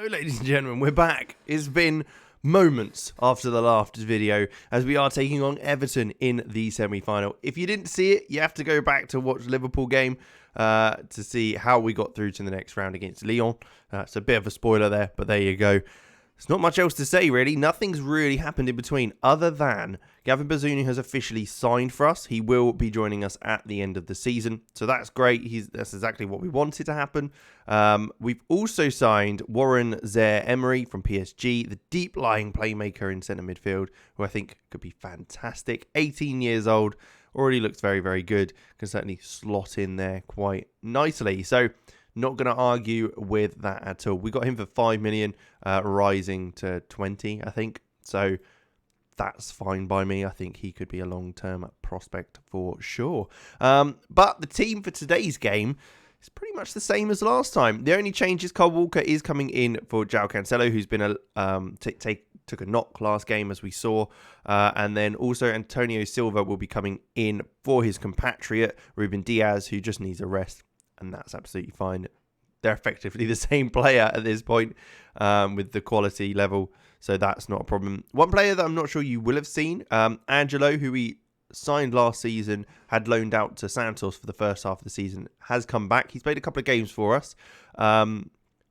Hello, ladies and gentlemen, we're back. It's been moments after the last video as we are taking on Everton in the semi-final. If you didn't see it, you have to go back to watch the Liverpool game to see how we got through to the next round against Lyon. It's a bit of a spoiler there, but there you go. There's not much else to say, really. Nothing's really happened in between other than Gavin Bazunu has officially signed for us. He will be joining us at the end of the season. So that's great. That's exactly what we wanted to happen. We've also signed Warren Zaire-Emery from PSG, the deep-lying playmaker in centre midfield, who I think could be fantastic. 18 years old, already looks very, very good. Can certainly slot in there quite nicely. So not going to argue with that at all. We got him for 5 million, rising to 20, I think. So that's fine by me. I think he could be a long-term prospect for sure. But the team for today's game is pretty much the same as last time. The only change is Kyle Walker is coming in for João Cancelo, who's been took a knock last game, as we saw. And then also Antonio Silva will be coming in for his compatriot, Ruben Diaz, who just needs a rest. And that's absolutely fine. They're effectively the same player at this point with the quality level. So that's not a problem. One player that I'm not sure you will have seen, Angelo, who we signed last season, had loaned out to Santos for the first half of the season, has come back. He's played a couple of games for us.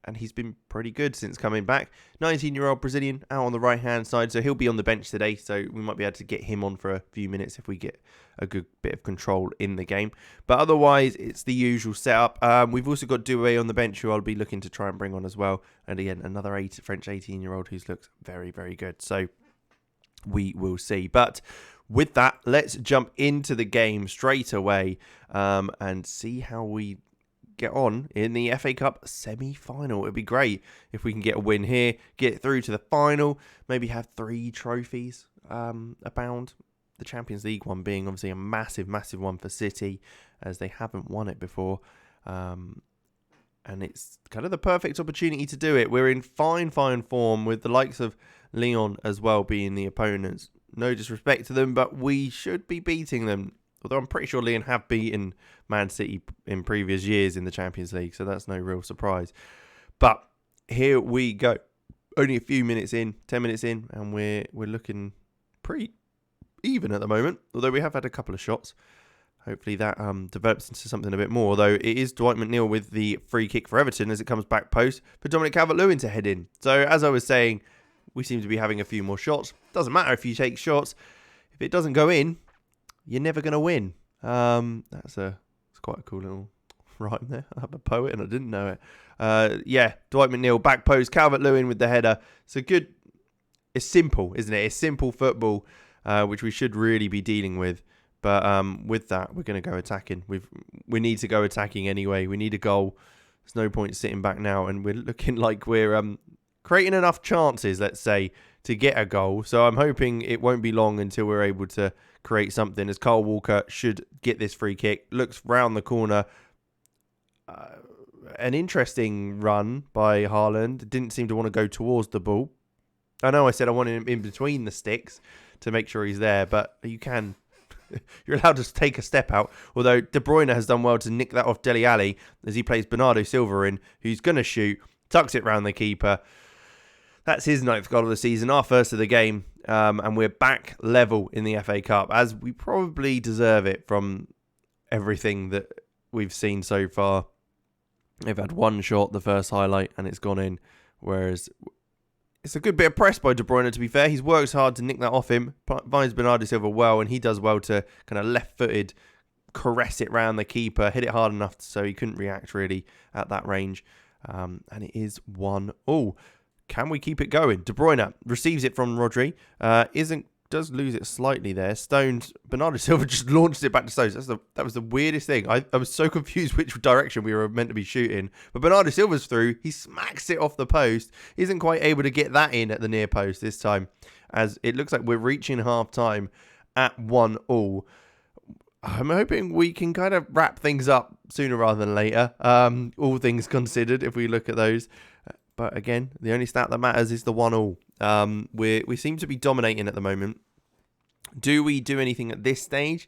And he's been pretty good since coming back. 19-year-old Brazilian out on the right-hand side. So he'll be on the bench today. So we might be able to get him on for a few minutes if we get a good bit of control in the game. But otherwise, it's the usual setup. We've also got Doué on the bench, who I'll be looking to try and bring on as well. And again, another French 18-year-old who looks very, very good. So we will see. But with that, let's jump into the game straight away and see how we get on in the FA Cup semi-final. It'd be great if we can get a win here, get through to the final, maybe have 3 trophies abound. The Champions League one being obviously a massive, massive one for City, as they haven't won it before. And it's kind of the perfect opportunity to do it. We're in fine form with the likes of Lyon as well being the opponents. No disrespect to them, but we should be beating them. Although I'm pretty sure Lyon have beaten Man City in previous years in the Champions League, so that's no real surprise. But here we go. Only a few minutes in, 10 minutes in, and we're looking pretty even at the moment. Although we have had a couple of shots. Hopefully that develops into something a bit more. Although it is Dwight McNeil with the free kick for Everton as it comes back post for Dominic Calvert-Lewin to head in. So as I was saying, we seem to be having a few more shots. Doesn't matter if you take shots. If it doesn't go in, you're never going to win. It's quite a cool little rhyme there. I'm a poet and I didn't know it. Yeah, Dwight McNeil, back post, Calvert-Lewin with the header. It's simple, isn't it? It's simple football, which we should really be dealing with. But with that, we're going to go attacking. We need to go attacking anyway. We need a goal. There's no point sitting back now. And we're looking like we're creating enough chances, let's say, to get a goal. So I'm hoping it won't be long until we're able to create something, as Kyle Walker should get this free kick. Looks round the corner. An interesting run by Haaland. Didn't seem to want to go towards the ball. I know I said I wanted him in between the sticks to make sure he's there, but you're allowed to take a step out. Although De Bruyne has done well to nick that off Dele Alli as he plays Bernardo Silva in, who's going to shoot, tucks it round the keeper. That's his 9th goal of the season, our first of the game. And we're back level in the FA Cup, as we probably deserve it from everything that we've seen so far. They've had one shot, the first highlight, and it's gone in. Whereas it's a good bit of press by De Bruyne, to be fair. He's worked hard to nick that off him. Finds Bernardo Silva well, and he does well to kind of left-footed caress it round the keeper. Hit it hard enough so he couldn't react really at that range. And it is 1-1. Can we keep it going? De Bruyne receives it from Rodri. Does lose it slightly there. Stones, Bernardo Silva just launched it back to Stones. That was the weirdest thing. I was so confused which direction we were meant to be shooting. But Bernardo Silva's through. He smacks it off the post. Isn't quite able to get that in at the near post this time, as it looks like we're reaching half time at 1-1. I'm hoping we can kind of wrap things up sooner rather than later. All things considered, if we look at those. But again, the only stat that matters is the 1-1. We seem to be dominating at the moment. Do we do anything at this stage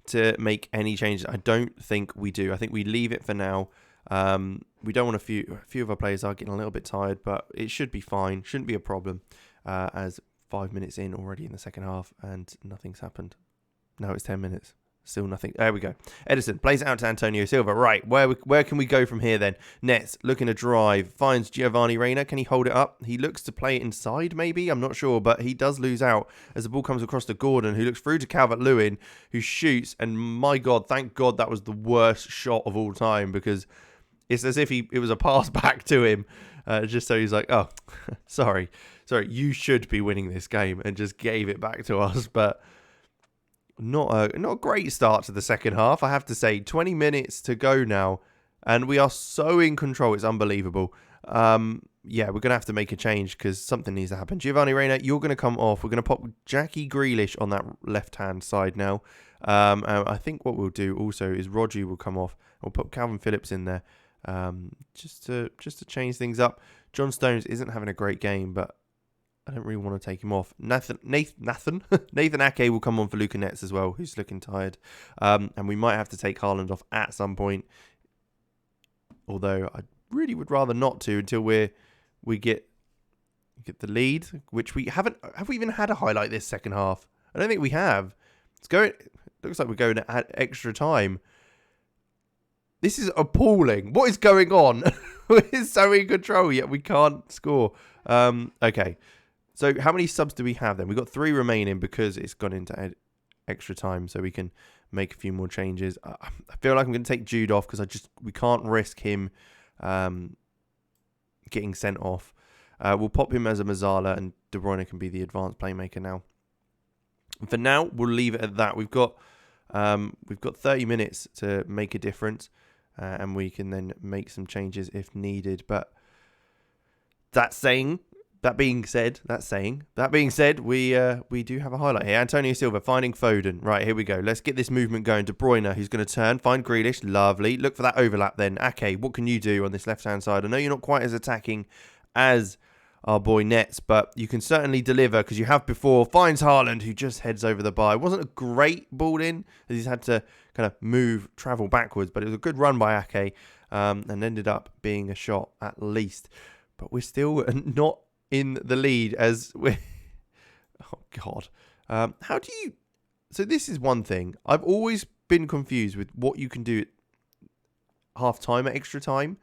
to make any changes? I don't think we do. I think we leave it for now. We don't want a few of our players are getting a little bit tired, but it should be fine. Shouldn't be a problem. As 5 minutes in already in the second half and nothing's happened. Now it's 10 minutes. Still nothing. There we go. Edison plays it out to Antonio Silva. Right, where can we go from here then? Nets looking to drive. Finds Giovanni Reina. Can he hold it up? He looks to play it inside maybe. I'm not sure, but he does lose out as the ball comes across to Gordon, who looks through to Calvert-Lewin, who shoots. And my God, thank God that was the worst shot of all time, because it's as if it was a pass back to him. Just so he's like, oh, sorry, you should be winning this game, and just gave it back to us. But not a great start to the second half, I have to say. 20 minutes to go now, and we are so in control. It's unbelievable. Yeah, we're going to have to make a change because something needs to happen. Giovanni Reina, you're going to come off. We're going to pop Jackie Grealish on that left-hand side now. I think what we'll do also is Roger will come off. We'll put Calvin Phillips in there. Just to change things up. John Stones isn't having a great game, but I don't really want to take him off. Nathan Ake will come on for Luca Netz as well, who's looking tired. And we might have to take Haaland off at some point. Although I really would rather not to until we get the lead, which we haven't. Have we even had a highlight this second half? I don't think we have. Looks like we're going at extra time. This is appalling. What is going on? We're so in control, yet we can't score. Okay. So how many subs do we have then? We've got 3 remaining because it's gone into extra time, so we can make a few more changes. I feel like I'm going to take Jude off because we can't risk him getting sent off. We'll pop him as a Mazzala, and De Bruyne can be the advanced playmaker now. And for now, we'll leave it at that. We've got 30 minutes to make a difference. And we can then make some changes if needed. But that being said, we do have a highlight here. Antonio Silva finding Foden. Right, here we go. Let's get this movement going. De Bruyne, who's going to turn, find Grealish. Lovely. Look for that overlap then. Ake, what can you do on this left-hand side? I know you're not quite as attacking as our boy Nets, but you can certainly deliver because you have before. Finds Haaland, who just heads over the bar. It wasn't a great ball in, as he's had to kind of travel backwards, but it was a good run by Ake, and ended up being a shot at least. But we're still not in the lead as we're... Oh, God. How do you... So this is one thing. I've always been confused with what you can do at half-time at extra time.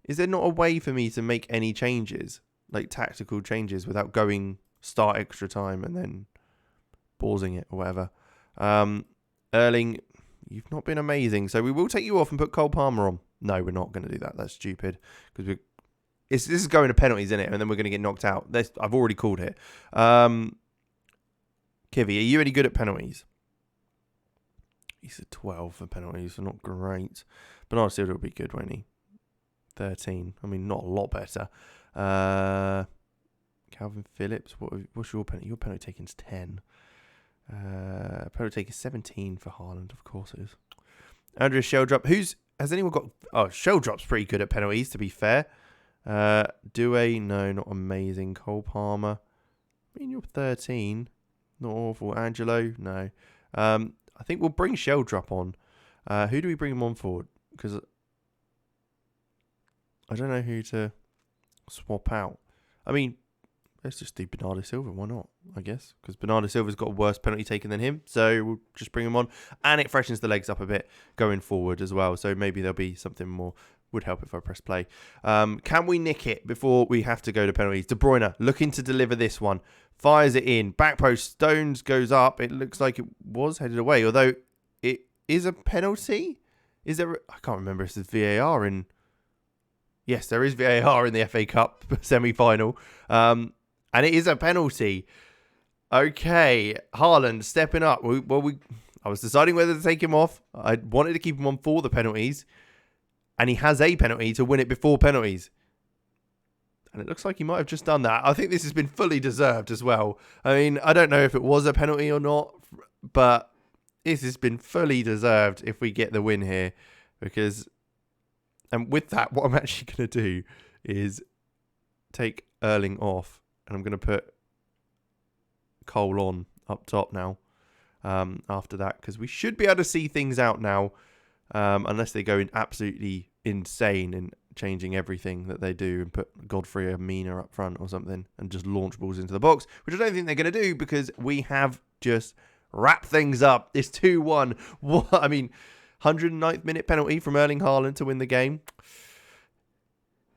Is there not a way for me to make any changes? Like tactical changes without going start extra time and then pausing it or whatever. Erling, you've not been amazing, so we will take you off and put Cole Palmer on. No, we're not going to do that. That's stupid because this is going to penalties, isn't it? And then we're going to get knocked out. I've already called it. Kivy, are you any good at penalties? He's a 12 for penalties, so not great. Bernardo Silva will be good, won't he? 13. I mean, not a lot better. Calvin Phillips, what's your penalty? Your penalty taking is 10. Penalty taking is 17 for Haaland, of course it is. Andrea Sheldrop, has anyone got... Oh, Sheldrop's pretty good at penalties, to be fair. Due, no, not amazing. Cole Palmer, I mean, you're 13. Not awful. Angelo, no. I think we'll bring Sheldrop on. Who do we bring him on for? Because I don't know who to swap out. I mean, let's just do Bernardo Silva. Why not? I guess because Bernardo Silva's got a worse penalty taken than him, so we'll just bring him on, and it freshens the legs up a bit going forward as well. So maybe there'll be something more. Would help if I press play. Can we nick it before we have to go to penalties? De Bruyne looking to deliver this one, fires it in, back post. Stones goes up. It looks like it was headed away, although it is a penalty. Is there? I can't remember if there's VAR in. Yes, there is VAR in the FA Cup semi-final. And it is a penalty. Okay, Haaland stepping up. I was deciding whether to take him off. I wanted to keep him on for the penalties. And he has a penalty to win it before penalties. And it looks like he might have just done that. I think this has been fully deserved as well. I mean, I don't know if it was a penalty or not. But this has been fully deserved if we get the win here. Because... And with that, what I'm actually going to do is take Erling off. And I'm going to put Cole on up top now after that. Because we should be able to see things out now. Unless they go in absolutely insane in changing everything that they do and put Godfrey Amina up front or something and just launch balls into the box, which I don't think they're going to do because we have just wrapped things up. It's 2-1. What? I mean, 109th minute penalty from Erling Haaland to win the game.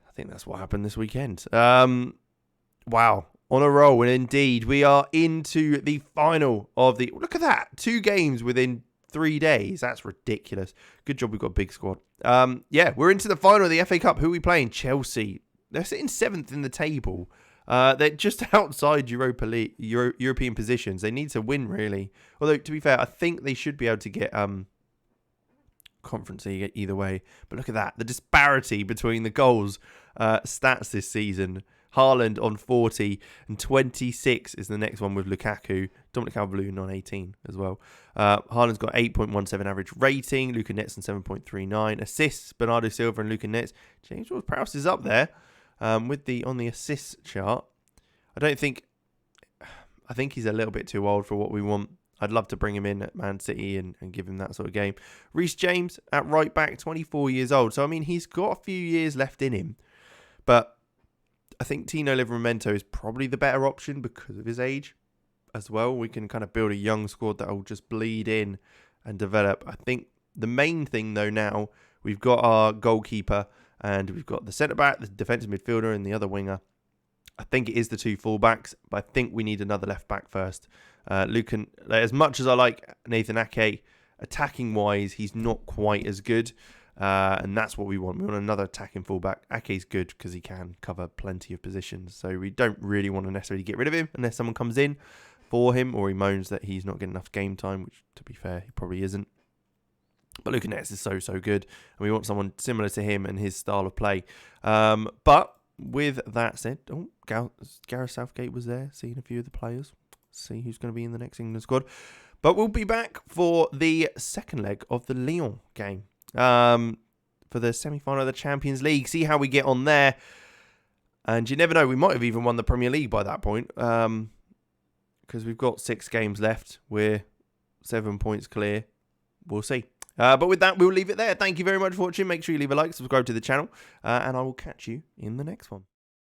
I think that's what happened this weekend. Wow. On a roll. And indeed, we are into the final of the... Look at that. 2 games within 3 days. That's ridiculous. Good job we've got a big squad. Yeah, we're into the final of the FA Cup. Who are we playing? Chelsea. They're sitting 7th in the table. They're just outside Europa League, European positions. They need to win, really. Although, to be fair, I think they should be able to get Conference League either way. But look at that. The disparity between the goals stats this season. Haaland on 40 and 26 is the next one with Lukaku. Dominic Calvert-Lewin on 18 as well. Haaland's got 8.17 average rating. Luka Netz on 7.39. Assists, Bernardo Silva and Luka Netz. James Ward-Prowse is up there on the assists chart. I think he's a little bit too old for what we want. I'd love to bring him in at Man City and give him that sort of game. Reece James at right back, 24 years old. So, I mean, he's got a few years left in him. But I think Tino Livramento is probably the better option because of his age as well. We can kind of build a young squad that will just bleed in and develop. I think the main thing, though, now, we've got our goalkeeper and we've got the centre-back, the defensive midfielder and the other winger. I think it is the 2 full-backs, but I think we need another left-back first. As much as I like Nathan Ake, attacking-wise, he's not quite as good. And that's what we want. We want another attacking fullback. Ake's good because he can cover plenty of positions. So we don't really want to necessarily get rid of him unless someone comes in for him or he moans that he's not getting enough game time, which, to be fair, he probably isn't. But Luka Netz is so good. And we want someone similar to him and his style of play. But with that said, Gareth Southgate was there, seeing a few of the players. See who's going to be in the next England squad. But we'll be back for the second leg of the Lyon game. For the semi-final of the Champions League. See how we get on there. And you never know, we might have even won the Premier League by that point. Because we've got 6 games left. We're 7 points clear. We'll see. But with that, we'll leave it there. Thank you very much for watching. Make sure you leave a like, subscribe to the channel. And I will catch you in the next one.